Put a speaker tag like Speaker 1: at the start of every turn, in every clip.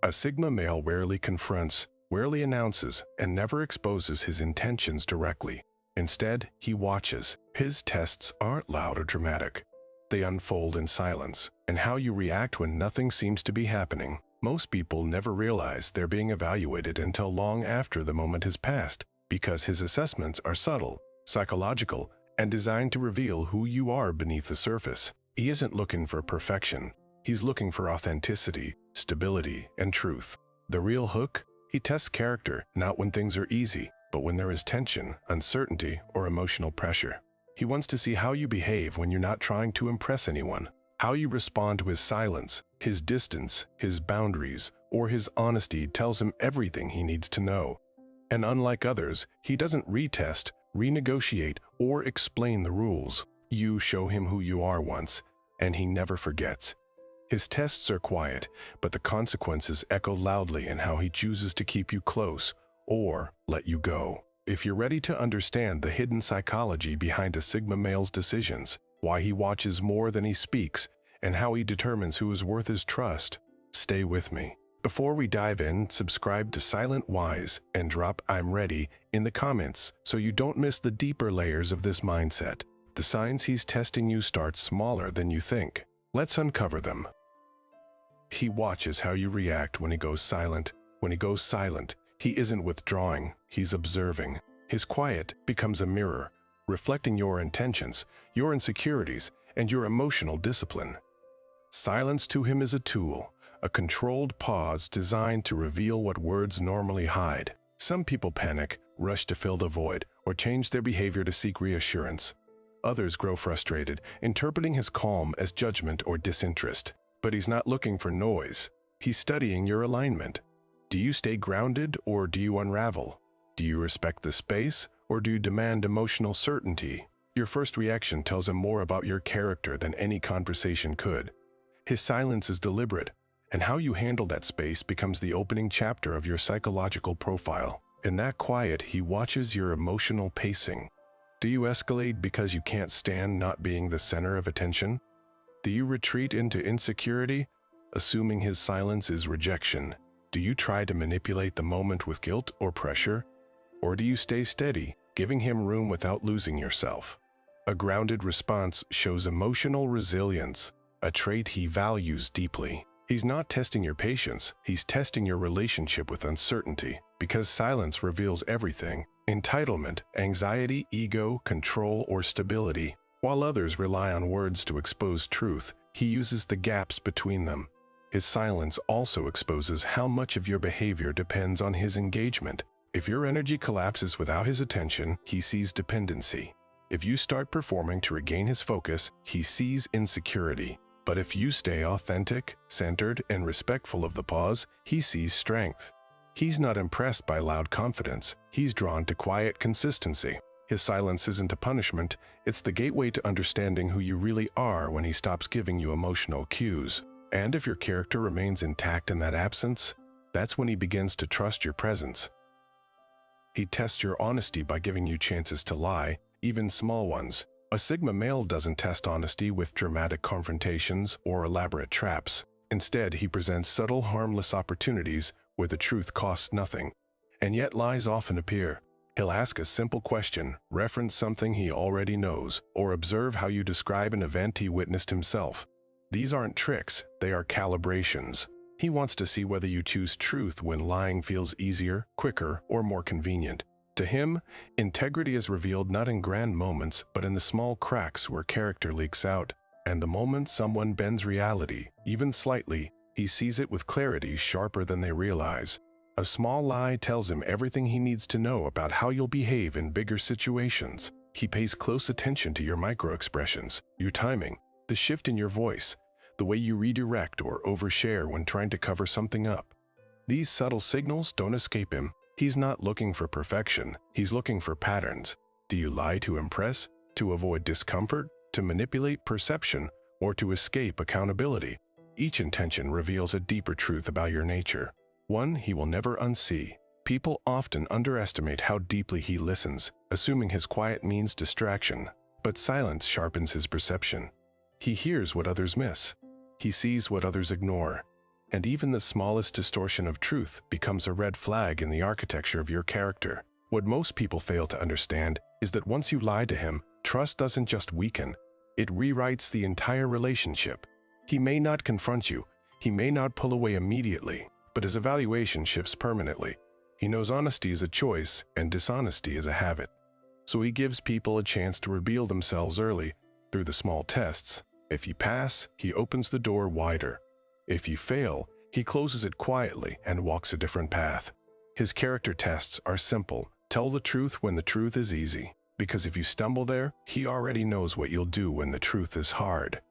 Speaker 1: A Sigma male rarely confronts, rarely announces, and never exposes his intentions directly. Instead, he watches. His tests aren't loud or dramatic. They unfold in silence, and how you react when nothing seems to be happening. Most people never realize they're being evaluated until long after the moment has passed, because his assessments are subtle, psychological, and designed to reveal who you are beneath the surface. He isn't looking for perfection. He's looking for authenticity, stability, and truth. The real hook? He tests character, not when things are easy, but when there is tension, uncertainty, or emotional pressure. He wants to see how you behave when you're not trying to impress anyone, how you respond to his silence, his distance, his boundaries, or his honesty tells him everything he needs to know. And unlike others, he doesn't retest, renegotiate, or explain the rules. You show him who you are once, and he never forgets. His tests are quiet, but the consequences echo loudly in how he chooses to keep you close or let you go. If you're ready to understand the hidden psychology behind a Sigma male's decisions, why he watches more than he speaks, and how he determines who is worth his trust, stay with me. Before we dive in, subscribe to Silent Wise and drop "I'm ready" in the comments so you don't miss the deeper layers of this mindset. The signs he's testing you start smaller than you think. Let's uncover them. He watches how you react when he goes silent. When he goes silent, he isn't withdrawing, he's observing. His quiet becomes a mirror, reflecting your intentions, your insecurities, and your emotional discipline. Silence to him is a tool, a controlled pause designed to reveal what words normally hide. Some people panic, rush to fill the void, or change their behavior to seek reassurance. Others grow frustrated, interpreting his calm as judgment or disinterest. But he's not looking for noise. He's studying your alignment. Do you stay grounded or do you unravel? Do you respect the space or do you demand emotional certainty? Your first reaction tells him more about your character than any conversation could. His silence is deliberate, and how you handle that space becomes the opening chapter of your psychological profile. In that quiet, he watches your emotional pacing. Do you escalate because you can't stand not being the center of attention? Do you retreat into insecurity, assuming his silence is rejection? Do you try to manipulate the moment with guilt or pressure? Or do you stay steady, giving him room without losing yourself? A grounded response shows emotional resilience, a trait he values deeply. He's not testing your patience, he's testing your relationship with uncertainty, because silence reveals everything: entitlement, anxiety, ego, control, or stability. While others rely on words to expose truth, he uses the gaps between them. His silence also exposes how much of your behavior depends on his engagement. If your energy collapses without his attention, he sees dependency. If you start performing to regain his focus, he sees insecurity. But if you stay authentic, centered, and respectful of the pause, he sees strength. He's not impressed by loud confidence. He's drawn to quiet consistency. His silence isn't a punishment, it's the gateway to understanding who you really are when he stops giving you emotional cues. And if your character remains intact in that absence, that's when he begins to trust your presence. He tests your honesty by giving you chances to lie, even small ones. A Sigma male doesn't test honesty with dramatic confrontations or elaborate traps. Instead, he presents subtle, harmless opportunities where the truth costs nothing. And yet lies often appear. He'll ask a simple question, reference something he already knows, or observe how you describe an event he witnessed himself. These aren't tricks, they are calibrations. He wants to see whether you choose truth when lying feels easier, quicker, or more convenient. To him, integrity is revealed not in grand moments, but in the small cracks where character leaks out. And the moment someone bends reality, even slightly, he sees it with clarity sharper than they realize. A small lie tells him everything he needs to know about how you'll behave in bigger situations. He pays close attention to your microexpressions, your timing, the shift in your voice, the way you redirect or overshare when trying to cover something up. These subtle signals don't escape him. He's not looking for perfection, he's looking for patterns. Do you lie to impress, to avoid discomfort, to manipulate perception, or to escape accountability? Each intention reveals a deeper truth about your nature, one he will never unsee. People often underestimate how deeply he listens, assuming his quiet means distraction. But silence sharpens his perception. He hears what others miss. He sees what others ignore. And even the smallest distortion of truth becomes a red flag in the architecture of your character. What most people fail to understand is that once you lie to him, trust doesn't just weaken, it rewrites the entire relationship. He may not confront you, he may not pull away immediately, but his evaluation shifts permanently. He knows honesty is a choice and dishonesty is a habit. So he gives people a chance to reveal themselves early through the small tests. If you pass, he opens the door wider. If you fail, he closes it quietly and walks a different path. His character tests are simple. Tell the truth when the truth is easy, because if you stumble there, he already knows what you'll do when the truth is hard.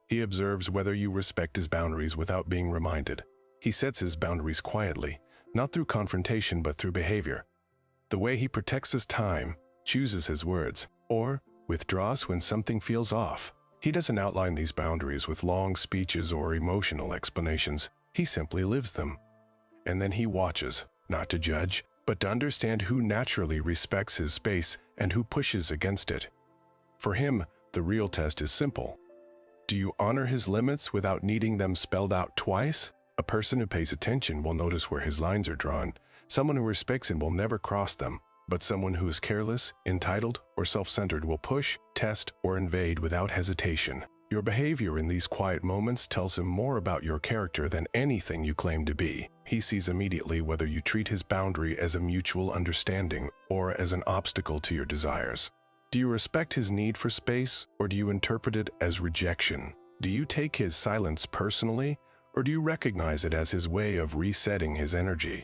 Speaker 1: He observes whether you respect his boundaries without being reminded. He sets his boundaries quietly, not through confrontation but through behavior. The way he protects his time, chooses his words, or withdraws when something feels off. He doesn't outline these boundaries with long speeches or emotional explanations. He simply lives them. And then he watches, not to judge, but to understand who naturally respects his space and who pushes against it. For him, the real test is simple. Do you honor his limits without needing them spelled out twice? A person who pays attention will notice where his lines are drawn. Someone who respects him will never cross them. But someone who is careless, entitled, or self-centered will push, test, or invade without hesitation. Your behavior in these quiet moments tells him more about your character than anything you claim to be. He sees immediately whether you treat his boundary as a mutual understanding or as an obstacle to your desires. Do you respect his need for space, or do you interpret it as rejection? Do you take his silence personally, or do you recognize it as his way of resetting his energy?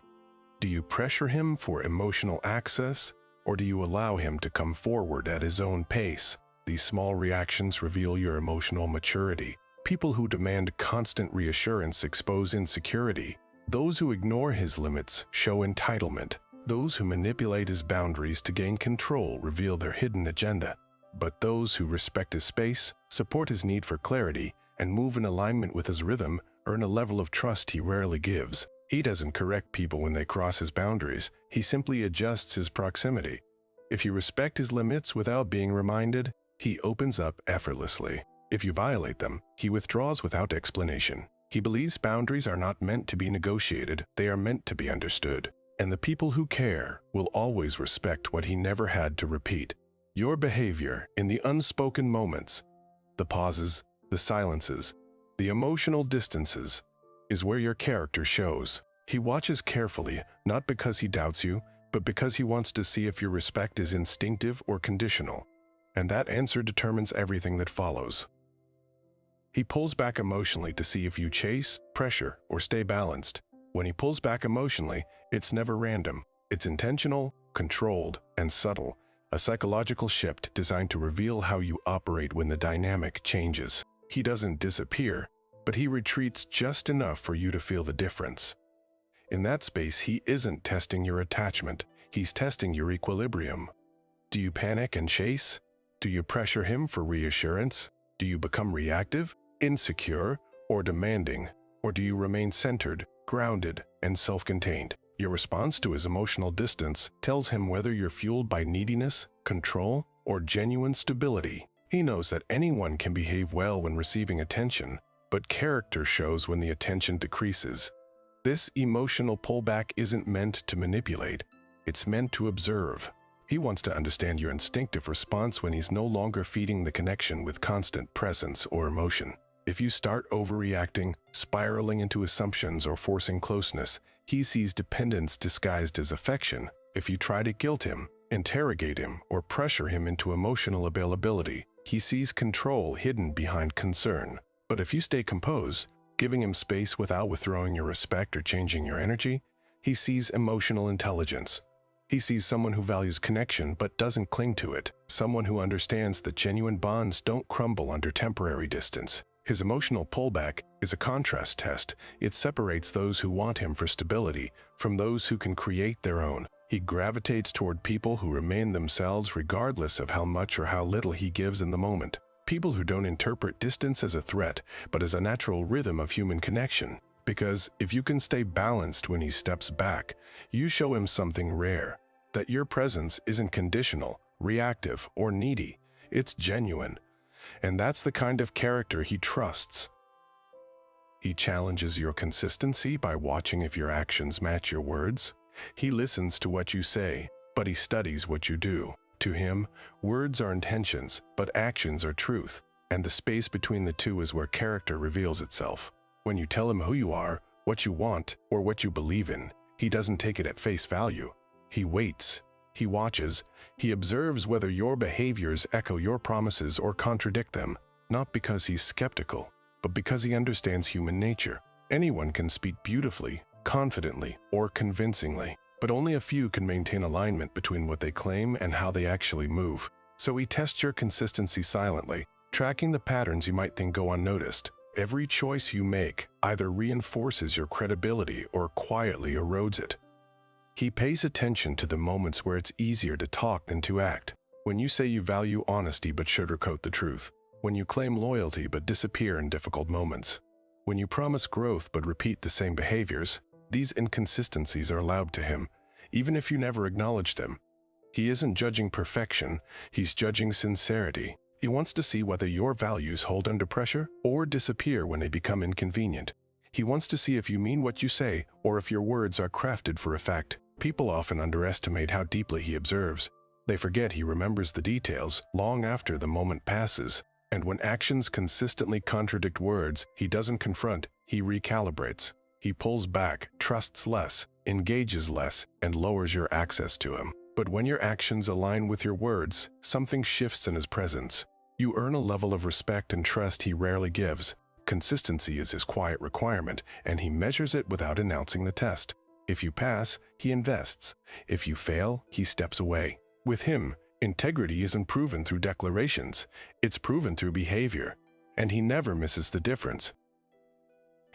Speaker 1: Do you pressure him for emotional access, or do you allow him to come forward at his own pace? These small reactions reveal your emotional maturity. People who demand constant reassurance expose insecurity. Those who ignore his limits show entitlement. Those who manipulate his boundaries to gain control reveal their hidden agenda. But those who respect his space, support his need for clarity, and move in alignment with his rhythm earn a level of trust he rarely gives. He doesn't correct people when they cross his boundaries. He simply adjusts his proximity. If you respect his limits without being reminded, he opens up effortlessly. If you violate them, he withdraws without explanation. He believes boundaries are not meant to be negotiated, they are meant to be understood. And the people who care will always respect what he never had to repeat. Your behavior in the unspoken moments, the pauses, the silences, the emotional distances, is where your character shows. He watches carefully, not because he doubts you, but because he wants to see if your respect is instinctive or conditional. And that answer determines everything that follows. He pulls back emotionally to see if you chase, pressure, or stay balanced. When he pulls back emotionally, it's never random. It's intentional, controlled, and subtle, a psychological shift designed to reveal how you operate when the dynamic changes. He doesn't disappear, but he retreats just enough for you to feel the difference. In that space, he isn't testing your attachment, he's testing your equilibrium. Do you panic and chase? Do you pressure him for reassurance? Do you become reactive, insecure, or demanding? Or do you remain centered, grounded, and self-contained? Your response to his emotional distance tells him whether you're fueled by neediness, control, or genuine stability. He knows that anyone can behave well when receiving attention, but character shows when the attention decreases. This emotional pullback isn't meant to manipulate, it's meant to observe. He wants to understand your instinctive response when he's no longer feeding the connection with constant presence or emotion. If you start overreacting, spiraling into assumptions, or forcing closeness, he sees dependence disguised as affection. If you try to guilt him, interrogate him, or pressure him into emotional availability, he sees control hidden behind concern. But if you stay composed, giving him space without withdrawing your respect or changing your energy, he sees emotional intelligence. He sees someone who values connection but doesn't cling to it, someone who understands that genuine bonds don't crumble under temporary distance. His emotional pullback is a contrast test. It separates those who want him for stability from those who can create their own. He gravitates toward people who remain themselves regardless of how much or how little he gives in the moment. People who don't interpret distance as a threat, but as a natural rhythm of human connection. Because if you can stay balanced when he steps back, you show him something rare, that your presence isn't conditional, reactive, or needy. It's genuine. And that's the kind of character he trusts. He challenges your consistency by watching if your actions match your words. He listens to what you say, but he studies what you do. To him, words are intentions, but actions are truth, and the space between the two is where character reveals itself. When you tell him who you are, what you want, or what you believe in, he doesn't take it at face value. He waits. He watches. He observes whether your behaviors echo your promises or contradict them, not because he's skeptical, but because he understands human nature. Anyone can speak beautifully, confidently, or convincingly, but only a few can maintain alignment between what they claim and how they actually move. So he tests your consistency silently, tracking the patterns you might think go unnoticed. Every choice you make either reinforces your credibility or quietly erodes it. He pays attention to the moments where it's easier to talk than to act. When you say you value honesty but sugarcoat the truth. When you claim loyalty but disappear in difficult moments. When you promise growth but repeat the same behaviors. These inconsistencies are allowed to him, even if you never acknowledge them. He isn't judging perfection, he's judging sincerity. He wants to see whether your values hold under pressure or disappear when they become inconvenient. He wants to see if you mean what you say or if your words are crafted for effect. People often underestimate how deeply he observes. They forget he remembers the details long after the moment passes. And when actions consistently contradict words, he doesn't confront, he recalibrates. He pulls back, trusts less, engages less, and lowers your access to him. But when your actions align with your words, something shifts in his presence. You earn a level of respect and trust he rarely gives. Consistency is his quiet requirement, and he measures it without announcing the test. If you pass, he invests. If you fail, he steps away. With him, integrity isn't proven through declarations, it's proven through behavior, and he never misses the difference.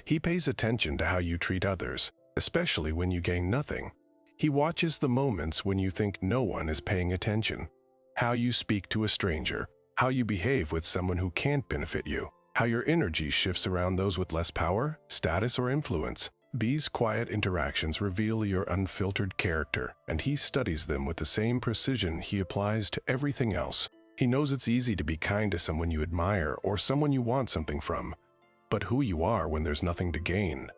Speaker 1: He pays attention to how you treat others, especially when you gain nothing. He watches the moments when you think no one is paying attention. How you speak to a stranger, how you behave with someone who can't benefit you, how your energy shifts around those with less power, status, or influence. These quiet interactions reveal your unfiltered character, and he studies them with the same precision he applies to everything else. He knows it's easy to be kind to someone you admire or someone you want something from, but who you are when there's nothing to gain.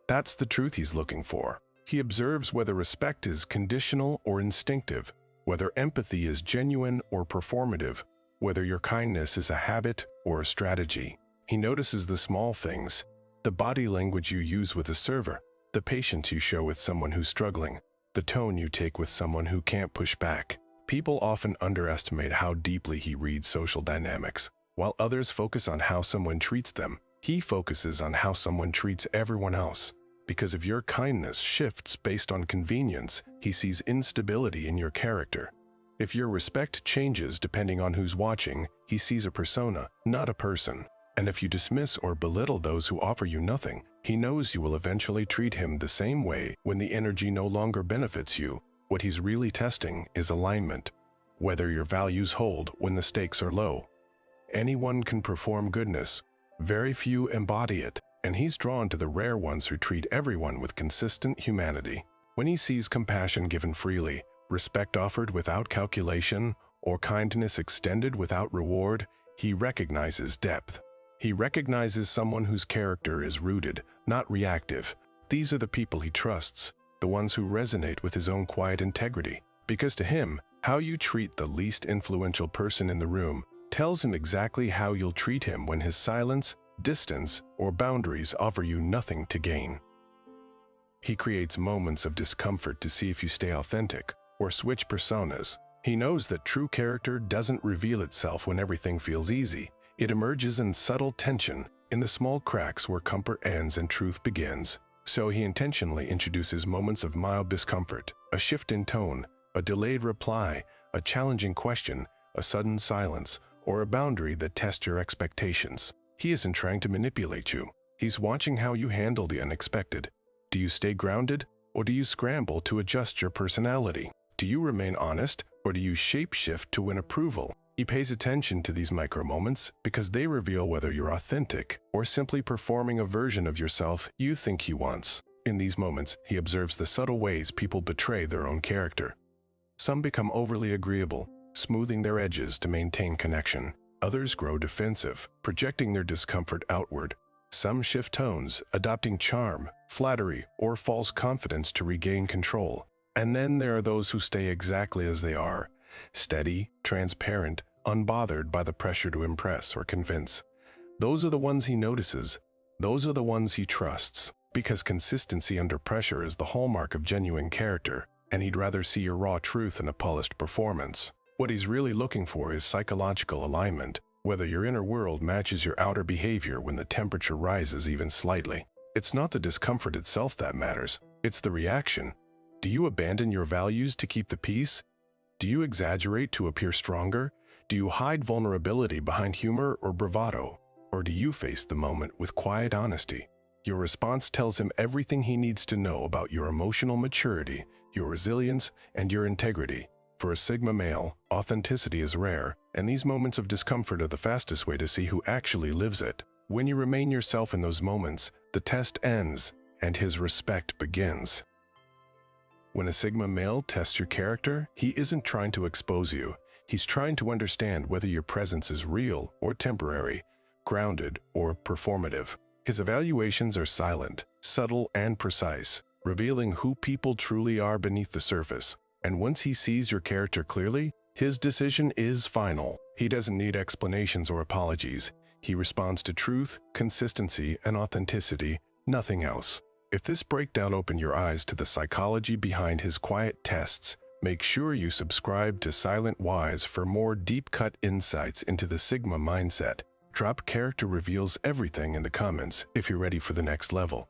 Speaker 1: That's the truth he's looking for. He observes whether respect is conditional or instinctive, whether empathy is genuine or performative, whether your kindness is a habit or a strategy. He notices the small things. The body language you use with a server, the patience you show with someone who's struggling, the tone you take with someone who can't push back. People often underestimate how deeply he reads social dynamics. While others focus on how someone treats them, he focuses on how someone treats everyone else. Because if your kindness shifts based on convenience, he sees instability in your character. If your respect changes depending on who's watching, he sees a persona, not a person. And if you dismiss or belittle those who offer you nothing, he knows you will eventually treat him the same way when the energy no longer benefits you. What he's really testing is alignment, whether your values hold when the stakes are low. Anyone can perform goodness. Very few embody it, and he's drawn to the rare ones who treat everyone with consistent humanity. When he sees compassion given freely, respect offered without calculation, or kindness extended without reward, he recognizes depth. He recognizes someone whose character is rooted, not reactive. These are the people he trusts, the ones who resonate with his own quiet integrity. Because to him, how you treat the least influential person in the room tells him exactly how you'll treat him when his silence, distance, or boundaries offer you nothing to gain. He creates moments of discomfort to see if you stay authentic or switch personas. He knows that true character doesn't reveal itself when everything feels easy. It emerges in subtle tension, in the small cracks where comfort ends and truth begins. So he intentionally introduces moments of mild discomfort, a shift in tone, a delayed reply, a challenging question, a sudden silence, or a boundary that tests your expectations. He isn't trying to manipulate you. He's watching how you handle the unexpected. Do you stay grounded, or do you scramble to adjust your personality? Do you remain honest, or do you shapeshift to win approval? He pays attention to these micro moments because they reveal whether you're authentic or simply performing a version of yourself you think he wants. In these moments, he observes the subtle ways people betray their own character. Some become overly agreeable, smoothing their edges to maintain connection. Others grow defensive, projecting their discomfort outward. Some shift tones, adopting charm, flattery, or false confidence to regain control. And then there are those who stay exactly as they are, steady, transparent, unbothered by the pressure to impress or convince. Those are the ones he notices. Those are the ones he trusts, because consistency under pressure is the hallmark of genuine character, and he'd rather see your raw truth than a polished performance. What he's really looking for is psychological alignment, whether your inner world matches your outer behavior when the temperature rises even slightly. It's not the discomfort itself that matters, it's the reaction. Do you abandon your values to keep the peace? Do you exaggerate to appear stronger? Do you hide vulnerability behind humor or bravado? Or do you face the moment with quiet honesty? Your response tells him everything he needs to know about your emotional maturity, your resilience, and your integrity. For a Sigma male, authenticity is rare, and these moments of discomfort are the fastest way to see who actually lives it. When you remain yourself in those moments, the test ends, and his respect begins. When a Sigma male tests your character, he isn't trying to expose you. He's trying to understand whether your presence is real or temporary, grounded or performative. His evaluations are silent, subtle, and precise, revealing who people truly are beneath the surface. And once he sees your character clearly, his decision is final. He doesn't need explanations or apologies. He responds to truth, consistency, and authenticity, nothing else. If this breakdown opened your eyes to the psychology behind his quiet tests, make sure you subscribe to Silent Wise for more deep-cut insights into the Sigma mindset. Drop character reveals everything in the comments if you're ready for the next level.